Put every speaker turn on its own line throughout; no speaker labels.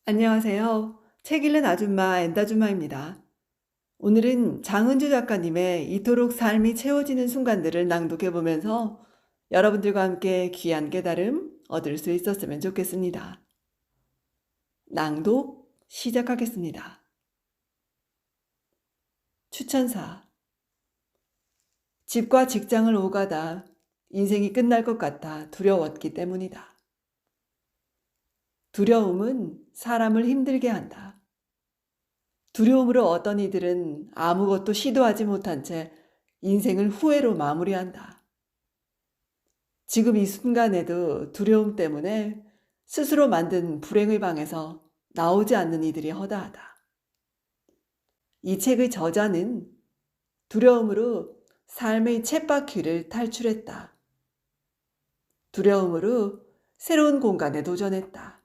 안녕하세요. 책 읽는 아줌마 엔다줌마입니다. 오늘은 장은주 작가님의 이토록 삶이 채워지는 순간들을 낭독해 보면서 여러분들과 함께 귀한 깨달음 얻을 수 있었으면 좋겠습니다. 낭독 시작하겠습니다. 추천사. 집과 직장을 오가다 인생이 끝날 것 같아 두려웠기 때문이다. 두려움은 사람을 힘들게 한다. 두려움으로 어떤 이들은 아무것도 시도하지 못한 채 인생을 후회로 마무리한다. 지금 이 순간에도 두려움 때문에 스스로 만든 불행의 방에서 나오지 않는 이들이 허다하다. 이 책의 저자는 두려움으로 삶의 쳇바퀴를 탈출했다. 두려움으로 새로운 공간에 도전했다.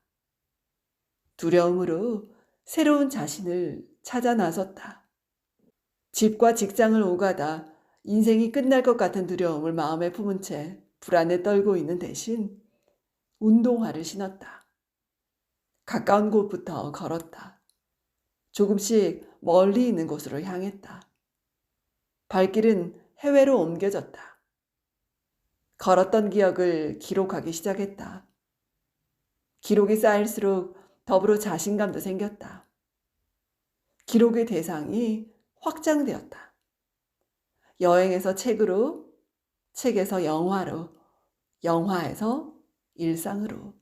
두려움으로 새로운 자신을 찾아 나섰다. 집과 직장을 오가다 인생이 끝날 것 같은 두려움을 마음에 품은 채 불안에 떨고 있는 대신 운동화를 신었다. 가까운 곳부터 걸었다. 조금씩 멀리 있는 곳으로 향했다. 발길은 해외로 옮겨졌다. 걸었던 기억을 기록하기 시작했다. 기록이 쌓일수록 더불어 자신감도 생겼다. 기록의 대상이 확장되었다. 여행에서 책으로, 책에서 영화로, 영화에서 일상으로.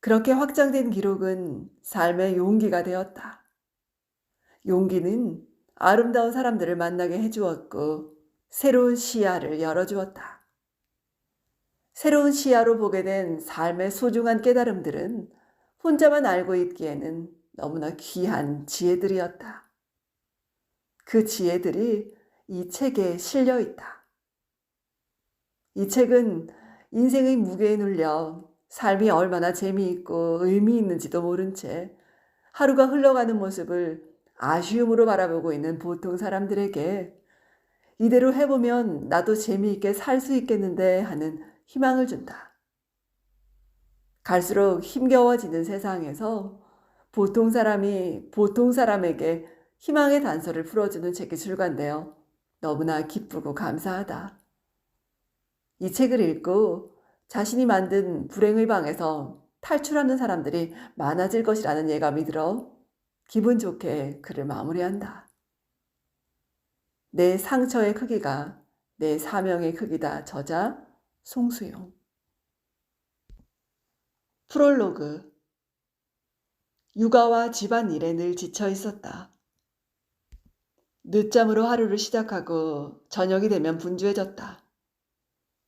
그렇게 확장된 기록은 삶의 용기가 되었다. 용기는 아름다운 사람들을 만나게 해주었고 새로운 시야를 열어주었다. 새로운 시야로 보게 된 삶의 소중한 깨달음들은 혼자만 알고 있기에는 너무나 귀한 지혜들이었다. 그 지혜들이 이 책에 실려 있다. 이 책은 인생의 무게에 눌려 삶이 얼마나 재미있고 의미 있는지도 모른 채 하루가 흘러가는 모습을 아쉬움으로 바라보고 있는 보통 사람들에게 이대로 해보면 나도 재미있게 살 수 있겠는데 하는 희망을 준다. 갈수록 힘겨워지는 세상에서 보통 사람이 보통 사람에게 희망의 단서를 풀어주는 책이 출간되어 너무나 기쁘고 감사하다. 이 책을 읽고 자신이 만든 불행의 방에서 탈출하는 사람들이 많아질 것이라는 예감이 들어 기분 좋게 글을 마무리한다. 내 상처의 크기가 내 사명의 크기다. 저자 송수용. 프롤로그. 육아와 집안일에 늘 지쳐 있었다. 늦잠으로 하루를 시작하고 저녁이 되면 분주해졌다.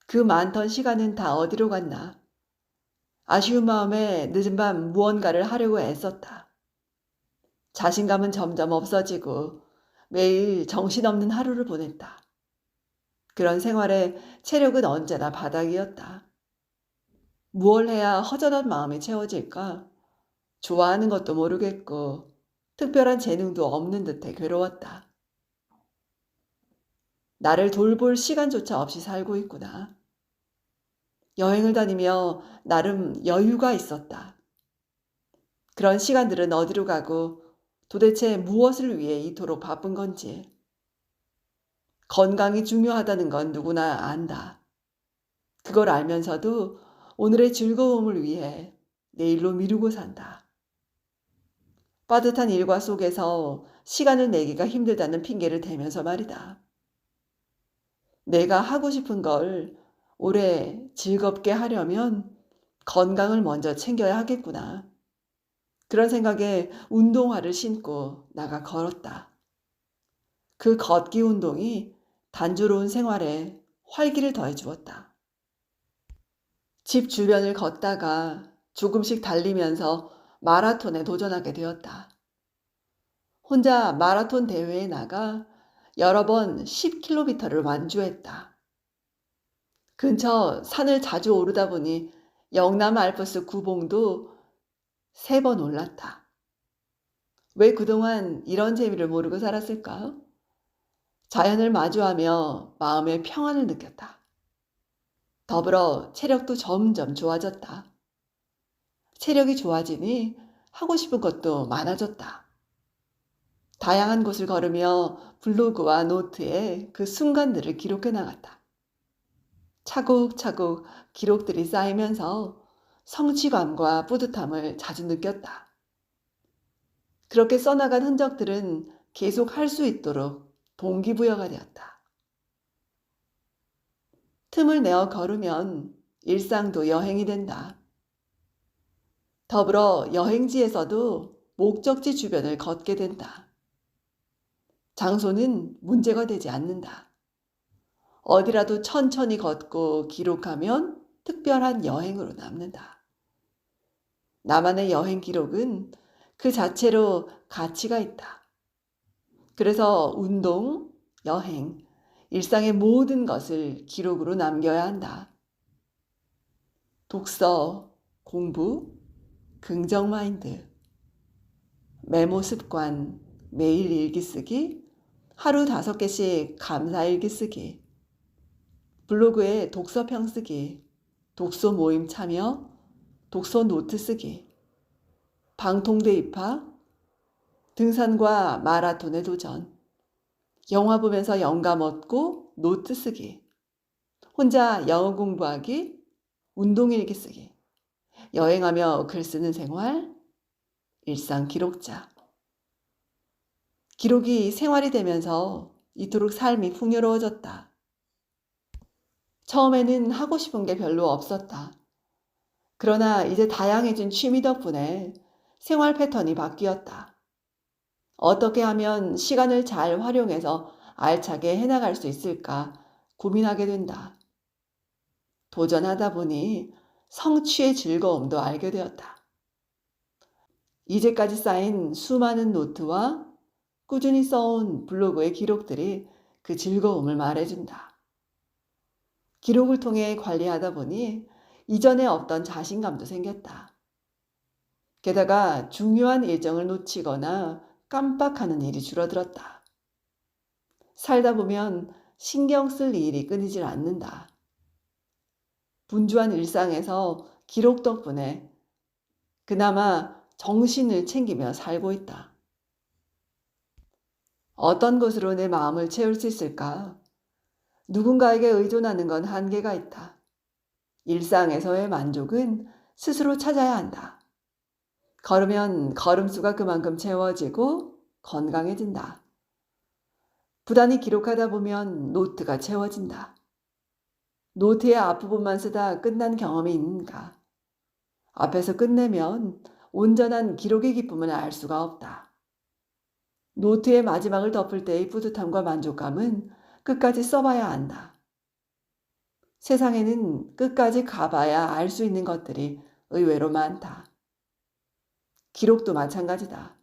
그 많던 시간은 다 어디로 갔나. 아쉬운 마음에 늦은 밤 무언가를 하려고 애썼다. 자신감은 점점 없어지고 매일 정신없는 하루를 보냈다. 그런 생활에 체력은 언제나 바닥이었다. 무얼 해야 허전한 마음이 채워질까? 좋아하는 것도 모르겠고 특별한 재능도 없는 듯해 괴로웠다. 나를 돌볼 시간조차 없이 살고 있구나. 여행을 다니며 나름 여유가 있었다. 그런 시간들은 어디로 가고 도대체 무엇을 위해 이토록 바쁜 건지. 건강이 중요하다는 건 누구나 안다. 그걸 알면서도 오늘의 즐거움을 위해 내일로 미루고 산다. 빠듯한 일과 속에서 시간을 내기가 힘들다는 핑계를 대면서 말이다. 내가 하고 싶은 걸 오래 즐겁게 하려면 건강을 먼저 챙겨야 하겠구나. 그런 생각에 운동화를 신고 나가 걸었다. 그 걷기 운동이 단조로운 생활에 활기를 더해 주었다. 집 주변을 걷다가 조금씩 달리면서 마라톤에 도전하게 되었다. 혼자 마라톤 대회에 나가 여러 번 10km를 완주했다. 근처 산을 자주 오르다 보니 영남 알프스 구봉도 3번 올랐다. 왜 그동안 이런 재미를 모르고 살았을까? 자연을 마주하며 마음의 평안을 느꼈다. 더불어 체력도 점점 좋아졌다. 체력이 좋아지니 하고 싶은 것도 많아졌다. 다양한 곳을 걸으며 블로그와 노트에 그 순간들을 기록해 나갔다. 차곡차곡 기록들이 쌓이면서 성취감과 뿌듯함을 자주 느꼈다. 그렇게 써나간 흔적들은 계속 할 수 있도록 동기부여가 되었다. 틈을 내어 걸으면 일상도 여행이 된다. 더불어 여행지에서도 목적지 주변을 걷게 된다. 장소는 문제가 되지 않는다. 어디라도 천천히 걷고 기록하면 특별한 여행으로 남는다. 나만의 여행 기록은 그 자체로 가치가 있다. 그래서 운동, 여행, 일상의 모든 것을 기록으로 남겨야 한다. 독서, 공부, 긍정 마인드, 메모 습관, 매일 일기 쓰기, 하루 5개씩 감사 일기 쓰기, 블로그에 독서평 쓰기, 독서 모임 참여, 독서 노트 쓰기, 방통대 입학, 등산과 마라톤에 도전, 영화 보면서 영감 얻고 노트 쓰기, 혼자 영어 공부하기, 운동일기 쓰기, 여행하며 글 쓰는 생활, 일상 기록자. 기록이 생활이 되면서 이토록 삶이 풍요로워졌다. 처음에는 하고 싶은 게 별로 없었다. 그러나 이제 다양해진 취미 덕분에 생활 패턴이 바뀌었다. 어떻게 하면 시간을 잘 활용해서 알차게 해나갈 수 있을까 고민하게 된다. 도전하다 보니 성취의 즐거움도 알게 되었다. 이제까지 쌓인 수많은 노트와 꾸준히 써온 블로그의 기록들이 그 즐거움을 말해준다. 기록을 통해 관리하다 보니 이전에 없던 자신감도 생겼다. 게다가 중요한 일정을 놓치거나 깜빡하는 일이 줄어들었다. 살다 보면 신경 쓸 일이 끊이질 않는다. 분주한 일상에서 기록 덕분에 그나마 정신을 챙기며 살고 있다. 어떤 것으로 내 마음을 채울 수 있을까? 누군가에게 의존하는 건 한계가 있다. 일상에서의 만족은 스스로 찾아야 한다. 걸으면 걸음수가 그만큼 채워지고 건강해진다. 부단히 기록하다 보면 노트가 채워진다. 노트의 앞부분만 쓰다 끝난 경험이 있는가? 앞에서 끝내면 온전한 기록의 기쁨을 알 수가 없다. 노트의 마지막을 덮을 때의 뿌듯함과 만족감은 끝까지 써봐야 한다. 세상에는 끝까지 가봐야 알 수 있는 것들이 의외로 많다. 기록도 마찬가지다.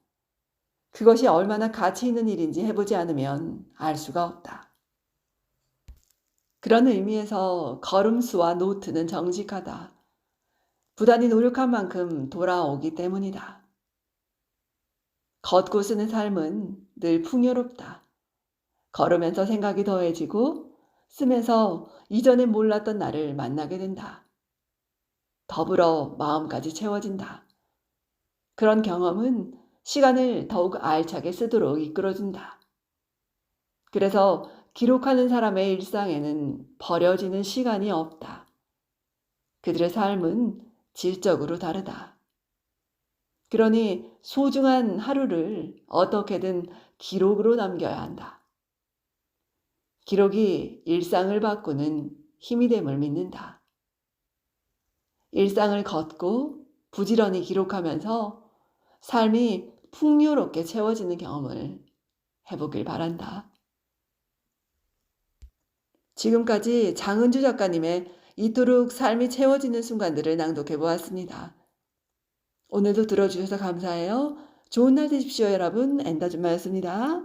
그것이 얼마나 가치 있는 일인지 해보지 않으면 알 수가 없다. 그런 의미에서 걸음수와 노트는 정직하다. 부단히 노력한 만큼 돌아오기 때문이다. 걷고 쓰는 삶은 늘 풍요롭다. 걸으면서 생각이 더해지고 쓰면서 이전에 몰랐던 나를 만나게 된다. 더불어 마음까지 채워진다. 그런 경험은 시간을 더욱 알차게 쓰도록 이끌어준다. 그래서 기록하는 사람의 일상에는 버려지는 시간이 없다. 그들의 삶은 질적으로 다르다. 그러니 소중한 하루를 어떻게든 기록으로 남겨야 한다. 기록이 일상을 바꾸는 힘이 됨을 믿는다. 일상을 걷고 부지런히 기록하면서 삶이 풍요롭게 채워지는 경험을 해보길 바란다. 지금까지 장은주 작가님의 이토록 삶이 채워지는 순간들을 낭독해 보았습니다. 오늘도 들어주셔서 감사해요. 좋은 날 되십시오, 여러분. 엔다줌마였습니다.